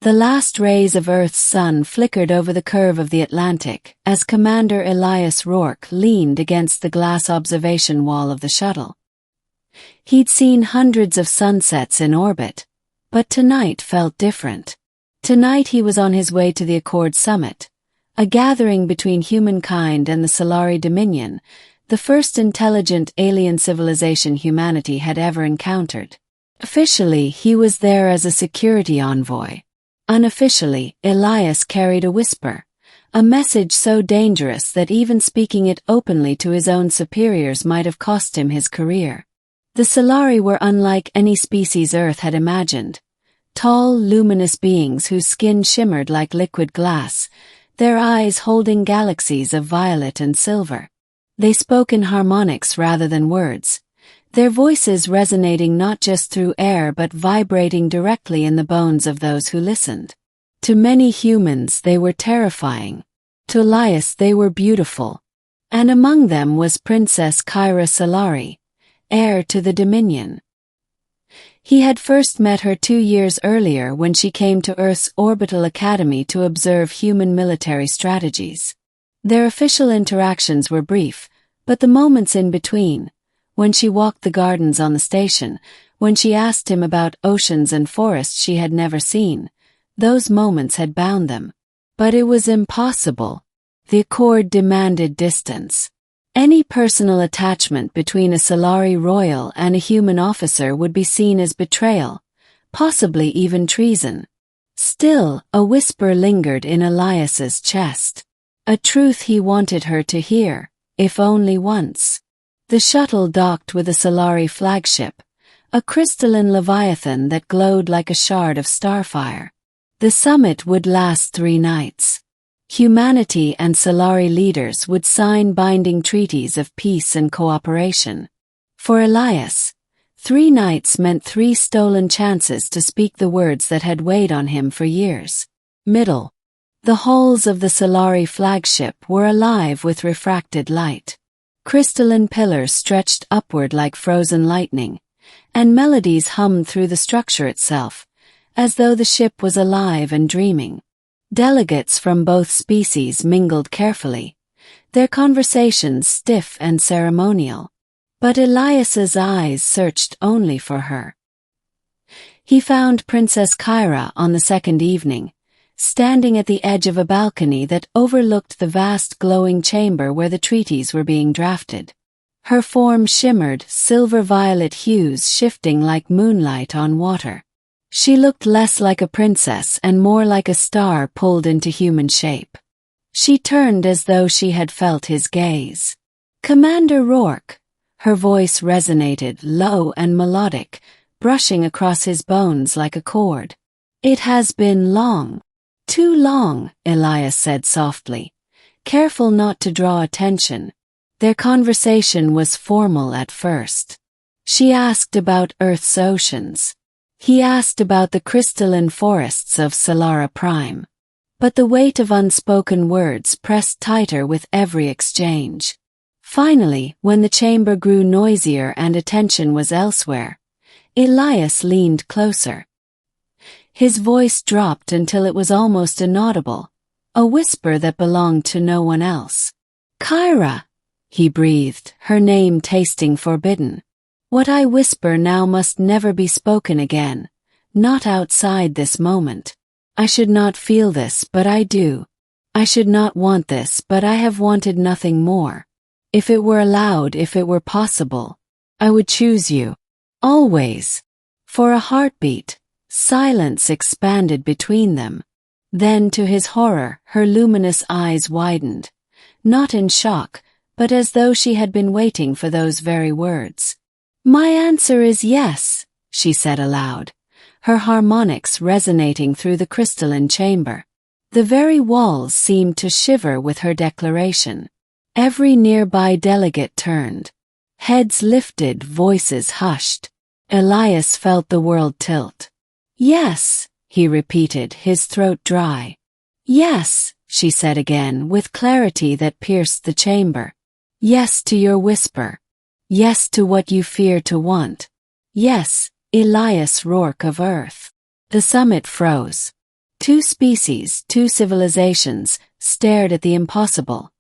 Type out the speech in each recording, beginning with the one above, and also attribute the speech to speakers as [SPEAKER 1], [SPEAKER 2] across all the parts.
[SPEAKER 1] The last rays of Earth's sun flickered over the curve of the Atlantic as Commander Elias Rourke leaned against the glass observation wall of the shuttle. He'd seen hundreds of sunsets in orbit, but tonight felt different. Tonight he was on his way to the Accord Summit, a gathering between humankind and the Solari Dominion, the first intelligent alien civilization humanity had ever encountered. Officially, he was there as a security envoy. Unofficially, Elias carried a whisper, a message so dangerous that even speaking it openly to his own superiors might have cost him his career. The Solari were unlike any species Earth had imagined. Tall, luminous beings whose skin shimmered like liquid glass, their eyes holding galaxies of violet and silver. They spoke in harmonics rather than words, their voices resonating not just through air but vibrating directly in the bones of those who listened. To many humans they were terrifying. To Elias they were beautiful. And among them was Princess Kyra Solari, heir to the Dominion. He had first met her 2 years earlier when she came to Earth's orbital academy to observe human military strategies. Their official interactions were brief, but the moments in between, when she walked the gardens on the station, when she asked him about oceans and forests she had never seen, those moments had bound them. But it was impossible. The Accord demanded distance. Any personal attachment between a Solari royal and a human officer would be seen as betrayal, possibly even treason. Still, a whisper lingered in Elias's chest. A truth he wanted her to hear, if only once. The shuttle docked with a Solari flagship, a crystalline leviathan that glowed like a shard of starfire. The summit would last 3 nights. Humanity and Solari leaders would sign binding treaties of peace and cooperation. For Elias, 3 nights meant 3 stolen chances to speak the words that had weighed on him for years. Middle. The halls of the Solari flagship were alive with refracted light. Crystalline pillars stretched upward like frozen lightning, and melodies hummed through the structure itself, as though the ship was alive and dreaming. Delegates from both species mingled carefully, their conversations stiff and ceremonial. But Elias's eyes searched only for her. He found Princess Kyra on the second evening, standing at the edge of a balcony that overlooked the vast glowing chamber where the treaties were being drafted. Her form shimmered, silver-violet hues shifting like moonlight on water. She looked less like a princess and more like a star pulled into human shape. She turned as though she had felt his gaze. "Commander Rourke," her voice resonated, low and melodic, brushing across his bones like a chord. "It has been long. Too long," Elias said softly, careful not to draw attention. Their conversation was formal at first. She asked about Earth's oceans. He asked about the crystalline forests of Solara Prime. But the weight of unspoken words pressed tighter with every exchange. Finally, when the chamber grew noisier and attention was elsewhere, Elias leaned closer. His voice dropped until it was almost inaudible, a whisper that belonged to no one else. "Kyra," he breathed, her name tasting forbidden. "What I whisper now must never be spoken again, not outside this moment. I should not feel this, but I do. I should not want this, but I have wanted nothing more. If it were allowed, if it were possible, I would choose you. Always." For a heartbeat, silence expanded between them. Then, to his horror, her luminous eyes widened, not in shock, but as though she had been waiting for those very words. "My answer is yes," she said aloud, her harmonics resonating through the crystalline chamber. The very walls seemed to shiver with her declaration. Every nearby delegate turned. Heads lifted, voices hushed. Elias felt the world tilt. "Yes," he repeated, his throat dry. "Yes," she said again, with clarity that pierced the chamber. "Yes to your whisper. Yes to what you fear to want. Yes, Elias Rourke of Earth." The summit froze. Two species, two civilizations, stared at the impossible.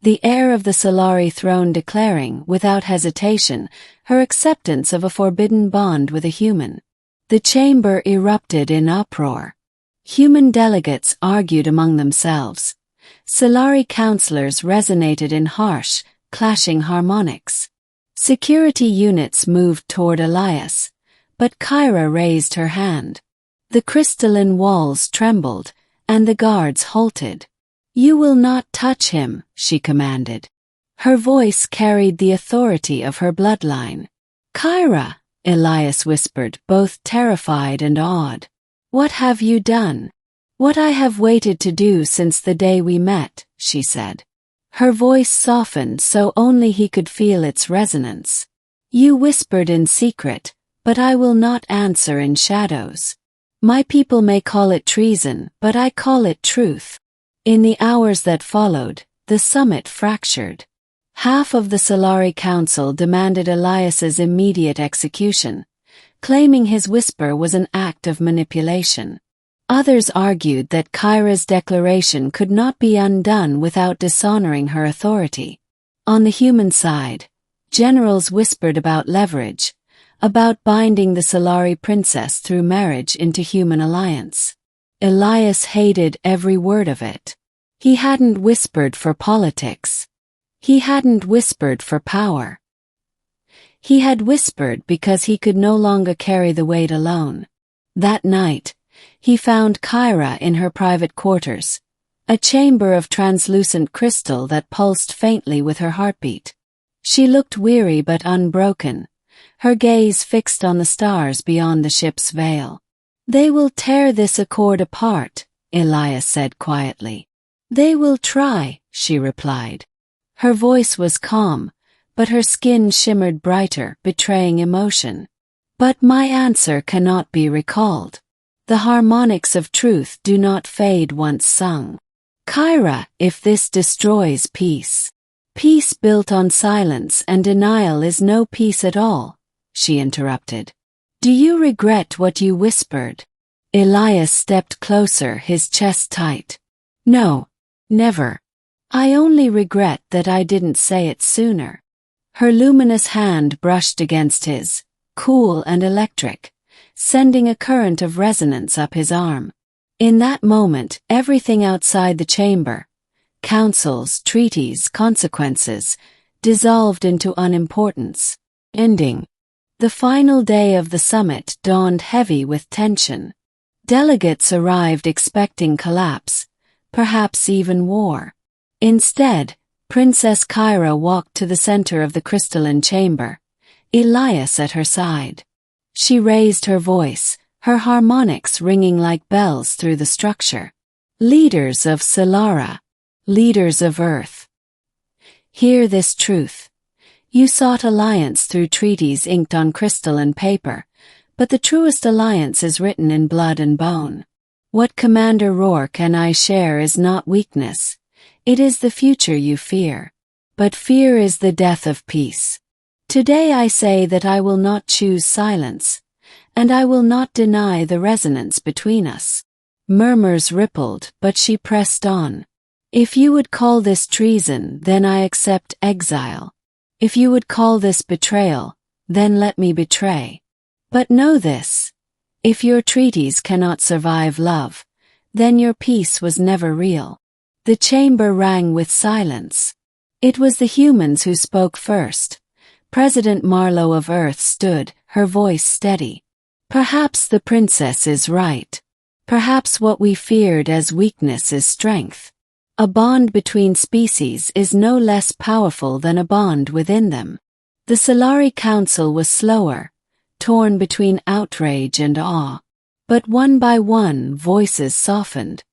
[SPEAKER 1] The heir of the Solari throne declaring, without hesitation, her acceptance of a forbidden bond with a human. The chamber erupted in uproar. Human delegates argued among themselves. Solari counselors resonated in harsh, clashing harmonics. Security units moved toward Elias, but Kyra raised her hand. The crystalline walls trembled, and the guards halted. "You will not touch him," she commanded. Her voice carried the authority of her bloodline. "Kyra," Elias whispered, both terrified and awed. "What have you done?" "What I have waited to do since the day we met," she said. Her voice softened so only he could feel its resonance. "You whispered in secret, but I will not answer in shadows. My people may call it treason, but I call it truth." In the hours that followed, the summit fractured. Half of the Solari Council demanded Elias's immediate execution, claiming his whisper was an act of manipulation. Others argued that Kyra's declaration could not be undone without dishonoring her authority. On the human side, generals whispered about leverage, about binding the Solari princess through marriage into human alliance. Elias hated every word of it. He hadn't whispered for politics. He hadn't whispered for power. He had whispered because he could no longer carry the weight alone. That night, he found Kyra in her private quarters, a chamber of translucent crystal that pulsed faintly with her heartbeat. She looked weary but unbroken, her gaze fixed on the stars beyond the ship's veil. "They will tear this accord apart," Elias said quietly. "They will try," she replied. Her voice was calm, but her skin shimmered brighter, betraying emotion. "But my answer cannot be recalled. The harmonics of truth do not fade once sung. Kyra, if this destroys peace. Peace built on silence and denial is no peace at all," she interrupted. "Do you regret what you whispered?" Elias stepped closer, his chest tight. "No, never. I only regret that I didn't say it sooner." Her luminous hand brushed against his, cool and electric, sending a current of resonance up his arm. In that moment, everything outside the chamber, councils, treaties, consequences, dissolved into unimportance. Ending. The final day of the summit dawned heavy with tension. Delegates arrived expecting collapse, perhaps even war. Instead, Princess Kyra walked to the center of the crystalline chamber, Elias at her side. She raised her voice, her harmonics ringing like bells through the structure. "Leaders of Solara, leaders of Earth, hear this truth. You sought alliance through treaties inked on crystalline paper, but the truest alliance is written in blood and bone. What Commander Rourke and I share is not weakness. It is the future you fear. But fear is the death of peace. Today I say that I will not choose silence, and I will not deny the resonance between us." Murmurs rippled, but she pressed on. "If you would call this treason, then I accept exile. If you would call this betrayal, then let me betray. But know this, if your treaties cannot survive love, then your peace was never real." The chamber rang with silence. It was the humans who spoke first. President Marlowe of Earth stood, her voice steady. "Perhaps the princess is right. Perhaps what we feared as weakness is strength. A bond between species is no less powerful than a bond within them." The Solari Council was slower, torn between outrage and awe. But one by one, voices softened.